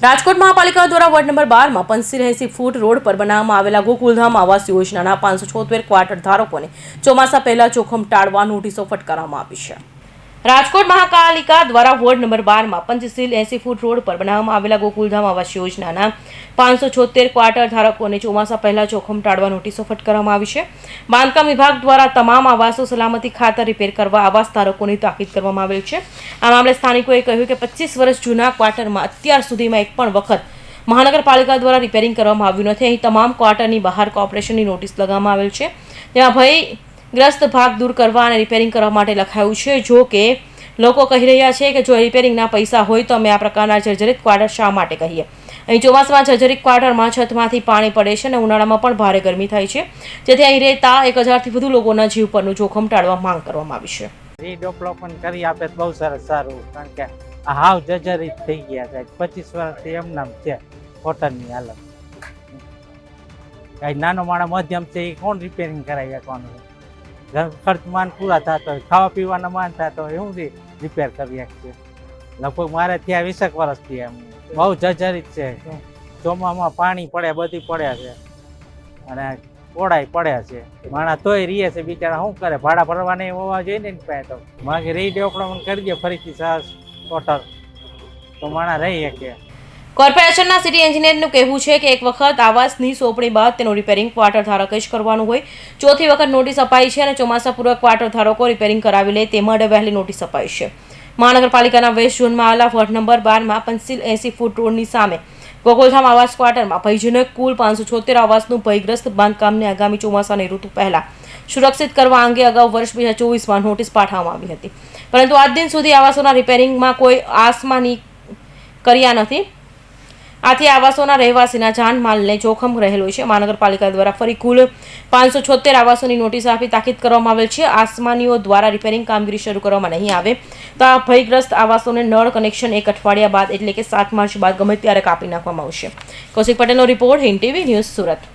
રાજકોટ મહાપાલિકા દ્વારા ward number 12 માં 85 foot road પર બનાવવામાં આવેલા ગોકુલધામ આવાસ યોજનાના 576 ક્વાર્ટર ધારકોને ચોમાસા પહેલા જોખમ ટાળવા નોટિસો ફટકારવામાં આવી છે। રાજકોટ મહાપાલિકા દ્વારા વોર્ડ નંબર 12 માં 85 ફૂટ રોડ પર બનાવવામાં આવેલા ગોકુલધામ આવાસ યોજનાના 576 ક્વાર્ટર ધારકોને ચોમાસા પહેલા જોખમ ટાળવા નોટિસો ફટકારવામાં આવી છે। બાંધકામ વિભાગ દ્વારા તમામ આવાસો સલામતી ખાતર રિપેર કરવા આવાસ ધારકોની તાકીદ કરવામાં આવેલ છે। આ મામલે સ્થાનિકોએ કહ્યું કે 25 વર્ષ જૂના ક્વાર્ટરમાં અત્યાર સુધીમાં એક પણ વખત મહાનગરપાલિકા દ્વારા રિપેરિંગ કરવામાં આવ્યું નથી। અહીં તમામ ક્વાર્ટરની બહાર કોર્પોરેશનની નોટિસ લગાવવામાં આવેલ છે, તેમાં ભયગ્રસ્ત ભાગ દૂર કરવા અને રિપેરિંગ કરવા માટે લખાયું છે। જો કે લોકો કહી રહ્યા છે કે જો રિપેરિંગના પૈસા હોય તો અમે આ પ્રકારના જર્જરિત ક્વાર્ટર શા માટે કહીએ। અહીં ચોમાસામાં જર્જરિત ક્વાર્ટરમાં છતમાંથી પાણી પડે છે અને ઉનાળામાં પણ ભારે ગરમી થાય છે, જેથી અહીં રહેતા 1000થી વધુ લોકોના જીવ પરનું જોખમ ટાળવા માંગ કરવામાં આવી છે। રીડેવલપમેન્ટ કરી આપે તો બહુ સરસ સારું, કારણ કે આ હાવ જર્જરિત થઈ ગયા છે। 25 વર્ષથી એમનામ છે કોટનની હાલત। કઈ નાનો માણસ મધ્યમ છે એ કોણ રિપેરિંગ કરાવી શકવાનું? ખર્ચ માન પૂરા થતો હોય, ખાવા પીવાના માન થતો હોય, હું રિપેર કરી શકીએ। લગભગ મારે ત્યાં 20 વર્ષથી એમ બહુ જર્જરિત છે। ચોમામાં પાણી પડે, બધી પડ્યા છે અને પોડાઈ પડ્યા છે। માણસ તોય રીએ છે બિચારા, શું કરે? ભાડા ભરવાને હોવા જોઈએ ને પાસે તો માગે રીડેવલપમેન્ટ કરી દે ફરીથી ટોટલ, તો માણસ રહી શકે। કોર્પોરેશનના સિટી એન્જિનિયરનું કહેવું છે કે એક વખત આવાસની સોંપણી બાદ તેનું રિપેરિંગ ક્વાર્ટર ધારકે જ કરવાનું હોય। ચોથી વખત નોટિસ અપાઈ છે અને ચોમાસા પૂર્વ ક્વાર્ટર ધારકો રિપેરિંગ કરાવી લે તે માટે વહેલી નોટિસ અપાઈ છે। મહાનગરપાલિકાના વેસ્ટ ઝોનમાં આવેલા વોર્ડ નંબર 12 માં 85 ફૂટ રોડની સામે ગોકુલધામ આવાસ ક્વાર્ટરમાં ભયજનક કુલ 576 આવાસનું ભયગ્રસ્ત બાંધકામને આગામી ચોમાસાની ઋતુ પહેલા સુરક્ષિત કરવા અંગે અગાઉ વર્ષ 2024માં નોટિસ પાઠવવામાં આવી હતી, પરંતુ આજ દિન સુધી આવાસોના રિપેરિંગમાં કોઈ આસમાની કર્યા નથી। આથી આવાસોના રહેવાસીના જાનમાલને જોખમ રહેલું છે। મહાનગરપાલિકા દ્વારા ફરી કુલ 576 આવાસોની નોટિસ આપી તાકીદ કરવામાં આવેલ છે। આસમાનીઓ દ્વારા રિપેરિંગ કામગીરી શરૂ કરવામાં નહીં આવે તો આ ભયગ્રસ્ત આવાસોને નળ કનેક્શન 1 અઠવાડિયા બાદ એટલે કે 7 માર્ચ બાદ ગમે ત્યારે કાપી નાખવામાં આવશે। કૌશિક પટેલનો report, Hind TV news, Surat.